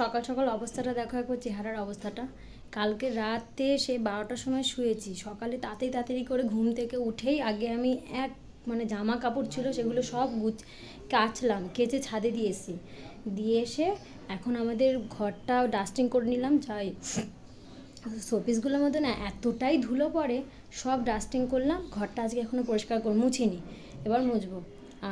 সকাল সকাল অবস্থাটা দেখো, একবার চেহারার অবস্থাটা। কালকে রাতে সে 12টার সময় শুয়েছি, সকালে তাড়াতাড়ি তাড়াতাড়ি করে ঘুম থেকে উঠেই আগে আমি মানে জামা কাপড় ছিল সেগুলো সব কাচলাম, কেচে ছাদে দিয়ে এসেছি। দিয়ে এসে এখন আমাদের ঘরটা ডাস্টিং করে নিলাম। যাই শোপিসগুলোর মধ্যে না এতটাই ধুলো পড়ে, সব ডাস্টিং করলাম। ঘরটা আজকে এখনও পরিষ্কার করে মুছিনি, এবার মুছবো।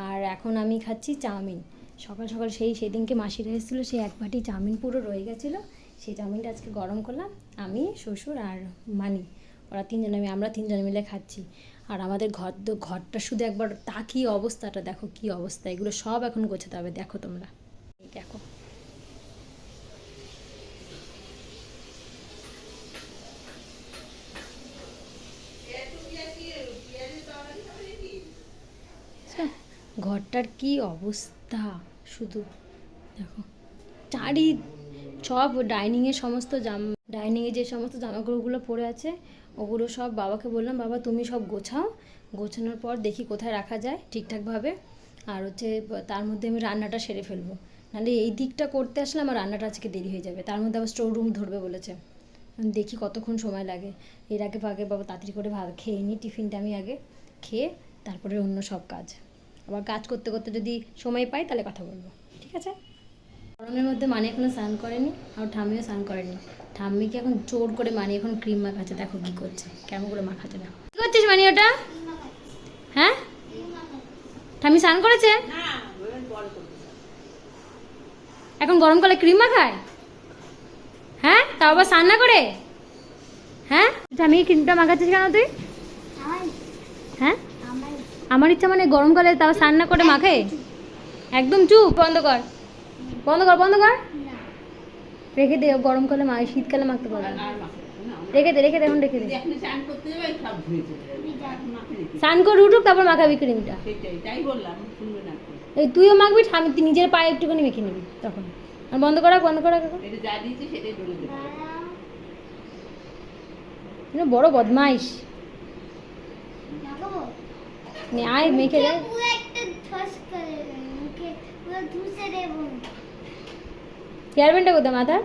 আর এখন আমি খাচ্ছি চাউমিন। সকাল সকাল সেদিনকে মাসিরা এসেছিলো, সেই এক বাটি চাউমিন পুরো রয়ে গেছিলো। সেই চাউমিনটা আজকে গরম করলাম, আমি, শ্বশুর আর মানি, আমরা তিনজনে মিলে খাচ্ছি। আর আমাদের ঘরটা শুধু একবার তাকিয়ে অবস্থাটা দেখো, কি অবস্থা। এগুলো সব এখন গোছাতে হবে, দেখো তোমরা, এই দেখো। ঘরটার কি অবস্থা শুধু দেখো। সব ডাইনিংয়ে যে সমস্ত জামাকাপড়গুলো পড়ে আছে, ওগুলো সব বাবাকে বললাম, বাবা তুমি সব গোছাও, গোছানোর পর দেখি কোথায় রাখা যায় ঠিকঠাকভাবে। আর তার মধ্যে আমি রান্নাটা সেরে ফেলবো, নাহলে এই দিকটা করতে আসলে আমার রান্নাটা আজকে দেরি হয়ে যাবে। তার মধ্যে আবার স্টোর রুম ধরবে বলেছে, দেখি কতক্ষণ সময় লাগে। এর আগে বাবা তাড়াতাড়ি করে ভাত খেয়ে নিই, টিফিনটা আমি আগে খেয়ে তারপরে অন্য সব কাজ। আবার কাজ করতে করতে যদি সময় পাই তাহলে কথা বলবো, ঠিক আছে? গরমের মধ্যে মানে এখনো স্নান করেনি, আর ঠাম্মিও স্নান করেনি। ঠাম্মিকে এখন জোর করে মানে এখন ক্রিম মাখাচ্ছে, দেখো কি করছে, কেমন করে মাখাচ্ছে দেখো। কি করছিস মানে ওটা? হ্যাঁ, ঠাম্মি স্নান করেছে, এখন গরমকালে ক্রিম মাখায়? হ্যাঁ, তাও আবার স্নান না করে? হ্যাঁ, ঠাম্মিকে ক্রিমটা মাখাচ্ছিস কেন তুই? হ্যাঁ, আমার ইচ্ছা মানে গরমকালে তাও স্নান না করে মাখে? একদম চুপ, বন্ধ কর বন্ধ কর বন্ধ কর। রেখে দে, গরমকালে শীতকালে মাখতে পারবে। রেখে দে এখন রেখে দে। স্নান করে উঠুক তারপর মাখাবি ক্রিমটা। এই তুইও মাখবি, তুই নিজের পায়ে একটুখানি মেখে নিবি তখন। আর বন্ধ করা বড় বদমাইশ। আয় মেখে দে। চেয়ারম্যানটা কোথায় মাথার?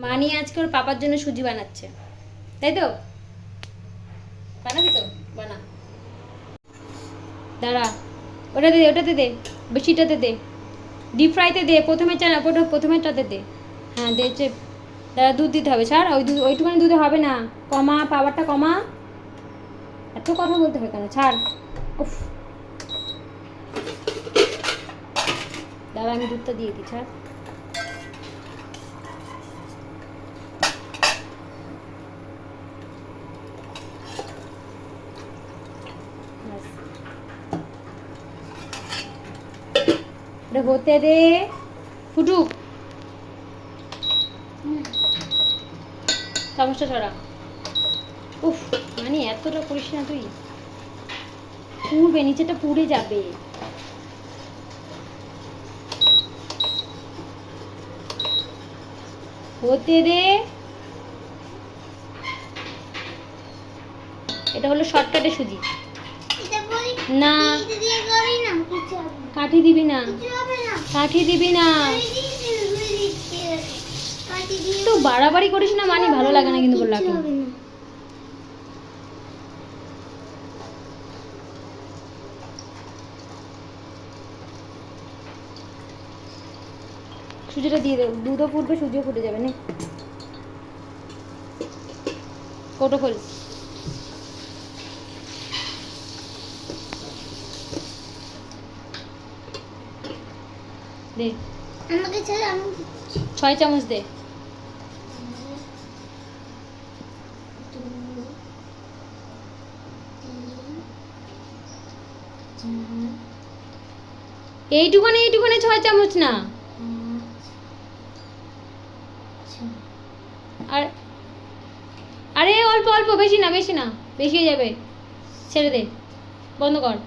মানি আজকে ওর পাপার জন্য সুজি বানাচ্ছে, তাই তো? বানাবি তো? বানা। দাঁড়া, ওটাতে দে, বেশিটাতে দে, ডিপ ফ্রাইতে দে, প্রথমেটাতে দে। হ্যাঁ দে, দাঁড়া, দুধ দিতে হবে। ছাড়, ওইটুখানি দুধে হবে না, কমা, পাওয়ারটা কমা। এত কথা বলতে হবে কেন? ছাড়। উফ, দাঁড়া আমি দুধটা দিয়ে দিই, ছাড়। হতে দে, ফুটুক। চামচটা ছড়া। উফ, মানে এতটা করিস না তুই, পুড়বে, নিচেটা পুড়ে যাবে। হতে দে। এটা হলো শর্টকাটে সুজি। না, কাঠি দিবি না, কাঠি দিবি না। তো বাড়াবাড়ি করিস না, মানে ভালো লাগে না কিন্তু বললাম। সুজিটা দিয়ে দেবো, দুধও ফুটবে, সুজিও ফুটে যাবে না। কৌটো খোল। দে, 6 চামচ দে। এইটুখানি 6 চামচ না। আর আরে অল্প অল্প, বেশি না, বেশি হয়ে যাবে। ছেড়ে দে, বন্ধ কর।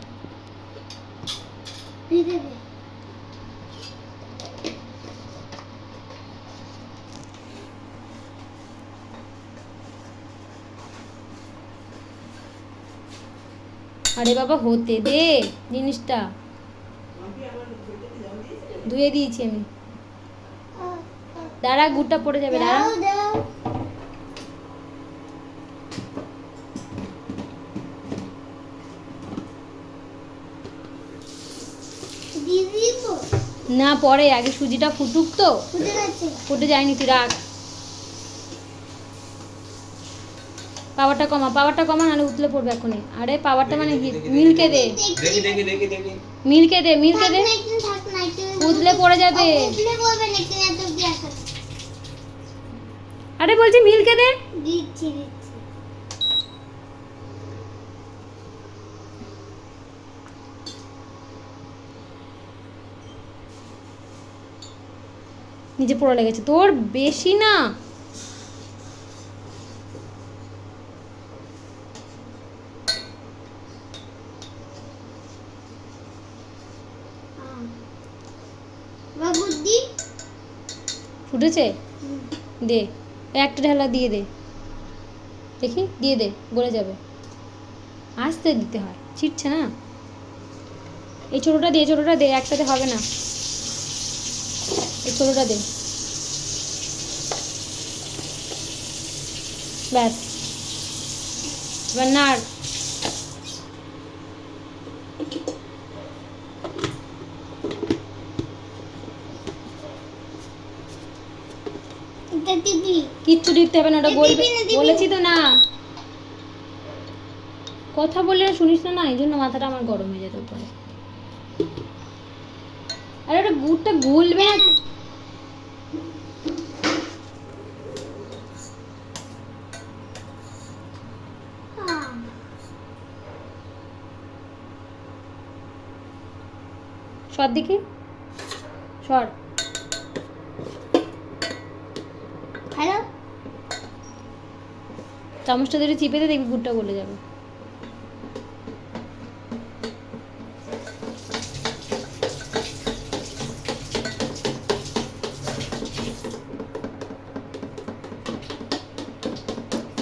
আরে বাবা হতে দে জিনিসটা, ধুয়ে দিয়েছি আমি। দাঁড়া, গুড়টা পড়ে যাবে, দাঁড়া। না পরে, আগে সুজিটা ফুটুক তো। ফুটে যায়নি, তুই রাখ। পাওয়ারটা কমা নাহলে উতলে পড়বে এখনই। আরে পাওয়ারটা মানে মিল্কে দে, মিল্কে দে, উতলে পড়ে যাবে। আরে বলছি মিল্কে দে। নিচে পড়ে লেগেছে তোর, বেশি না। ফুটেছে, দে একটা ঢালা দিয়ে দে, দেখি দিয়ে দে, গলে যাবে। আস্তে দিতে হয়, ছিটছে না। এই ছোটোটা দে, একটাতে হবে না। এই ছোটোটা দে, ব্যাস। এবার নাড়। কিচ্ছু দিতে হবে না, ওটা বলবে, বলেছি তো না। কথা বললে শুনিস না, এই জন্য মাথাটা আমার গরম হয়ে যেত পরে। আরে ওটা গুড়টা গলবে না। সর দিকে সর। চামচটা ধরে চিপে দিয়ে দেখবি গুড়টা গলে যাবে।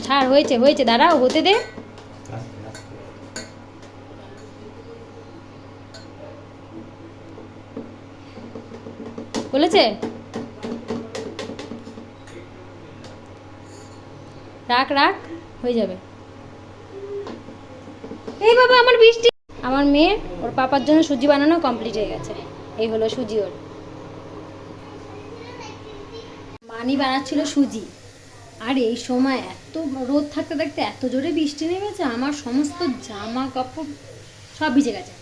ছাড়, হয়েছে, দাঁড়াও, হতে দে। বলেছে রাখ, হয়ে যাবে। এই বাবা আমার বৃষ্টি। আমার মেয়ে ওর পাপার জন্য সুজি বানানো কমপ্লিট হয়ে গেছে। এই হলো সুজি ওর। মানি বানাচ্ছিল সুজি, আর এই সময় এত রোদ থাকতে থাকতে এত জোরে বৃষ্টি নেমেছে, আমার সমস্ত জামা কাপড় সব ভিজে গেছে।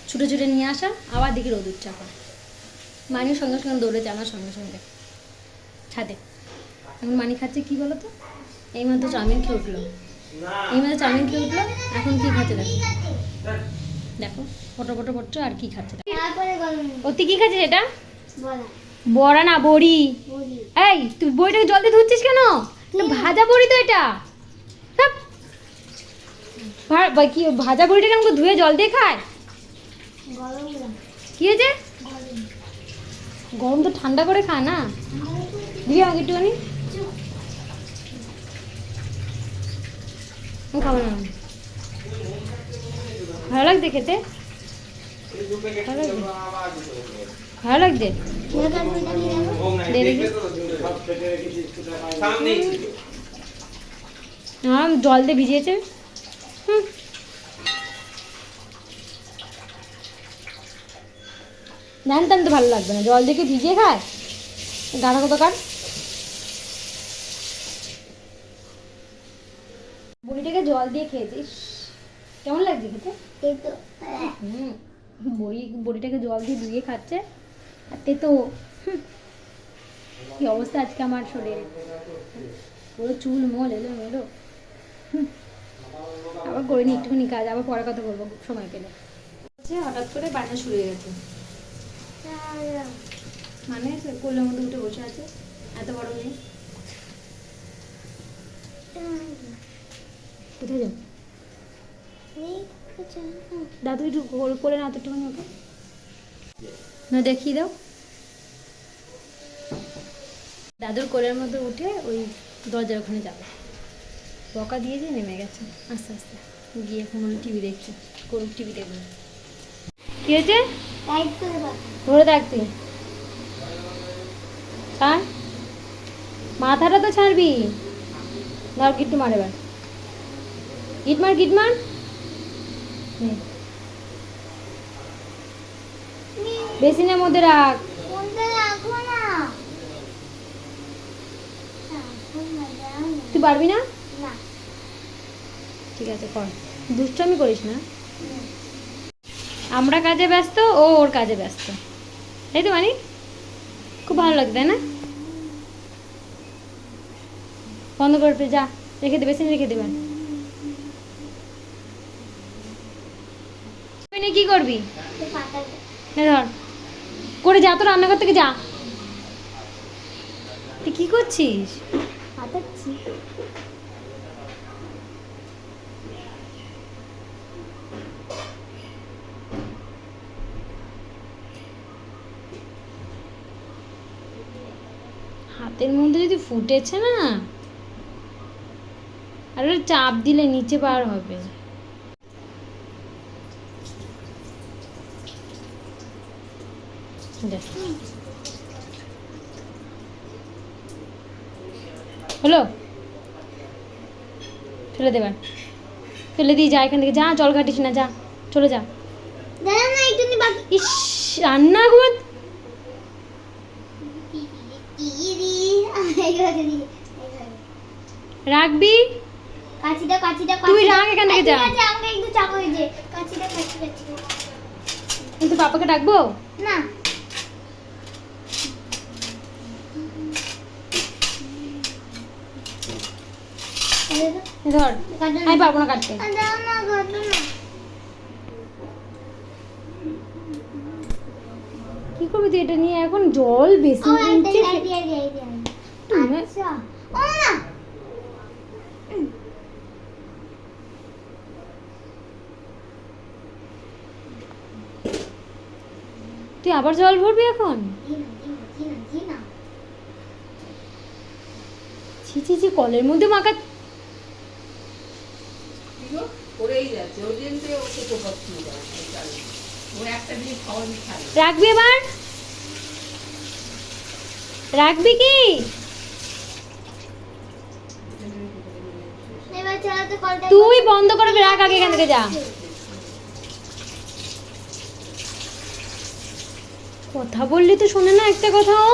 ছুটে নিয়ে আসা, আবার দেখি রোদ উঠছে। এখন মানির সঙ্গে দৌড়েছে আমার সঙ্গে ছাদে। এখন মানি খাচ্ছে কি বলো তো, এইমাত্র চাউমিন খেয়ে উঠলো। এখন কি খাচ্ছে দেখো, ফটো আর কি খাচ্ছে। তুই কি খাচ্ছিস? এটা বড়া না, বড়ি। এই তুই বড়িটাকে জল দিয়ে ধুচ্ছিস কেন? ভাজা বড়ি তো এটা। কি ভাজা বড়িটা কেন ধুয়ে জল দিয়ে খায়? কি হয়েছে? গরম তো ঠান্ডা করে খা না। দিবি আমাকে একটুখানি? খাবো না। ভালো লাগছে খেতে? ভালো লাগছে। জল দিয়ে ভিজিয়েছে। জানতাম তো ভালো লাগবে না, জল দিয়ে ভিজিয়ে খায়। গাঢ় কত কার। বড়িটাকে জল দিয়ে খেয়েছিস, কেমন লাগছে খেতে? বড়িটাকে জল দিয়ে ধুয়ে খাচ্ছে, আর তো কি অবস্থা আজকে আমার শরীরে, পুরো চুল মোল এলো। আবার করিনি একটুখানি কাজ, আবার পরে কথা বলবো সময় পেলে। হঠাৎ করে বাসা শুরু হয়ে গেছে, মানে কোলের মধ্যে উঠে বসে আছে, এত বড় মেয়ে। কোথায় যাও? দাদু একটু করে না, একটুখানি ওকে না দেখিয়ে দাও। দাদুর কোলের মধ্যে উঠে ওই দরজার ওখানে যাবে। বকা দিয়েছে, নেমে গেছে আস্তে আস্তে গিয়ে এখন টিভি দেখছে। করুক, টিভি দেখবে। কি হয়েছে? ধরে থাকতি ছাড়, মাথাটা তো ছাড়বি। ধর গিট্টু মার, এবার গিট মার, গিট মার। বেসিনের মধ্যে রাখ। তুই পারবি না? ঠিক আছে কর, দুষ্টুমি করিস না। আমরা কাজে ব্যস্ত, ও ওর কাজে ব্যস্ত, তাই তো মানে? খুব ভালো লাগবে তাই না? বন্ধ করতে যা, রেখে দেবে, বেসিন রেখে দেবেন। তুই কি করবি? ধর করে যা, তো রান্নাঘর থেকে যা। তুই কি করছিস? হাতের মধ্যে যদি ফুটেছে না, আর চাপ দিলে নিচে বার হবে। হলো, ফেলে দেবার, ফেলে দিয়ে যা এখান থেকে, যা জল ঘাটিস না, যা চলে যা। ইস, রান্না ঘর রাখবি, তুই রাখ এখান থেকে, যা। কিন্তু পাপাকে ডাকবো না, ধর, আমি পারবো না কাটতে। কি করবি তুই এটা নিয়ে? এখন জল বেশি তুই আবার জল ভরবি এখন? ছি ছি ছি, কলের মধ্যে মাখা। রাখবি এবার, রাখবি কি? তুই বন্ধ করবি, রাখ আগে এখান থেকে, যা। কথা বললি তো শোনে না একটা কথাও।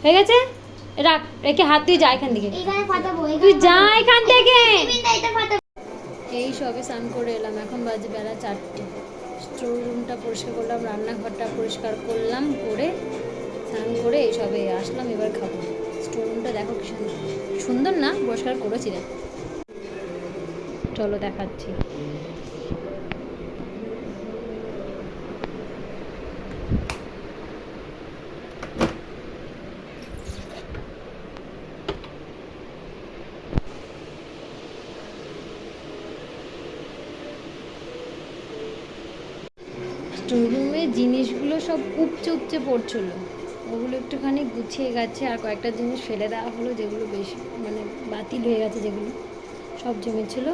হয়ে গেছে, রাখ, রেখে হাত দিয়ে যা এখান থেকে, তুই যা এখান থেকে। এই সবে স্নান করে এলাম, এখন বাজে বেলা 4টে। স্টোর রুমটা পরিষ্কার করলাম, রান্নাঘরটা পরিষ্কার করলাম, করে স্নান করে এই সবে আসলাম, এবার খাবো। স্টোর রুমটা দেখো কি সুন্দর, সুন্দর না? পরিষ্কার করেছি রে, চলো দেখাচ্ছি। স্টোর রুমে জিনিসগুলো সব উপচে উপচে পড়ছিল, ওগুলো একটুখানি গুছিয়ে গেছে, আর কয়েকটা জিনিস ফেলে দেওয়া হলো যেগুলো বেশি মানে বাতিল হয়ে গেছে, যেগুলো সব জমেছিল,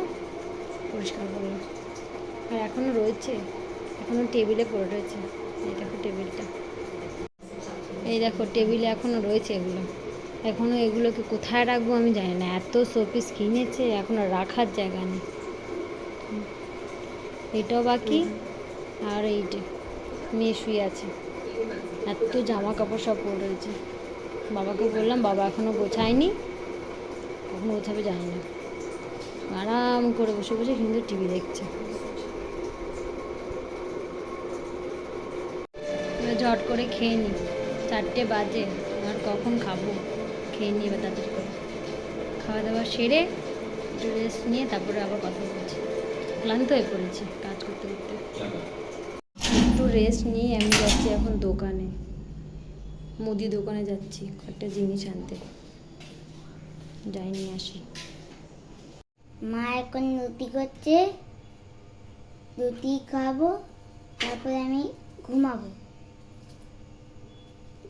পরিষ্কার করলাম। আর এখনও রয়েছে, এখনও টেবিলে পড়ে রয়েছে। এই দেখো টেবিলটা, এই দেখো টেবিলে এখনও রয়েছে এগুলো। এখনও এগুলোকে কোথায় রাখবো আমি জানি না, এত শোপিস কিনেছে, এখনও রাখার জায়গা নেই। এটাও বাকি, আর এইটা মেয়ে শুয়ে আছে, এত জামা কাপড় সব পরে রয়েছে। বাবাকে বললাম, বাবা এখনও গোছায়নি, কখন গোছাবে জানি না। আরাম করে বসে বসে কিন্তু টিভি দেখছে। ঝট করে খেয়ে নি, 4টে বাজে, আর কখন খাবো, খেয়ে নিই এবার তাড়াতাড়ি করে। খাওয়া দাওয়া সেরে একটু রেস্ট নিয়ে তারপরে আবার কথা বলছি। ক্লান্ত হয়ে পড়েছি কাজ করতে করতে। একটু রেস্ট নিয়ে আমি যাচ্ছি এখন দোকানে, মুদি দোকানে যাচ্ছি একটা জিনিস আনতে, যাই নিয়ে আসি। মা এখন রুটি করছে, রুটি খাবো, তারপরে আমি ঘুমাবো।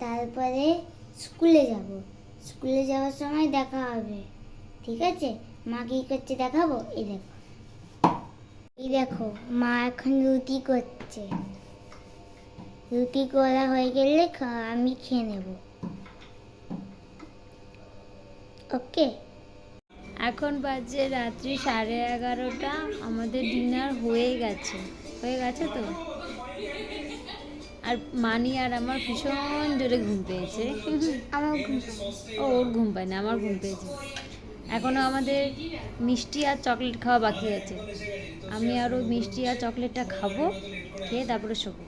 তারপরে স্কুলে যাব। স্কুলে যাওয়ার সময় দেখা হবে, ঠিক আছে? মা কি করছে দেখাবো? এই দেখো মা এখন রুটি করছে। রুটি করা হয়ে গেলে আমি খেয়ে নেব। ওকে। এখন বাজে রাত্রি 11:30। আমাদের ডিনার হয়ে গেছে তো। আর মানি আর আমার ভীষণ জোরে ঘুম পেয়েছে। আমার ঘুম ওর ঘুম পায় না, আমার ঘুম পেয়েছে। এখনও আমাদের মিষ্টি আর চকলেট খাওয়া বাকি আছে। আমি আরও মিষ্টি আর চকলেটটা খাবো, খেয়ে তারপরে শোবো।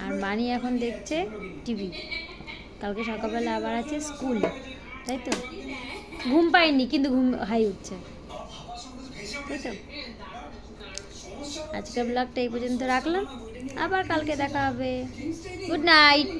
আর মানি এখন দেখছে টিভি। কালকে সকালবেলা আবার আছে স্কুল, তাই তো? ঘুম পাইনি কিন্তু ঘুম হাই উঠছে, তাই তো? আজকের ব্লগটা এই পর্যন্ত রাখলাম, আবার কালকে দেখা হবে। Good night.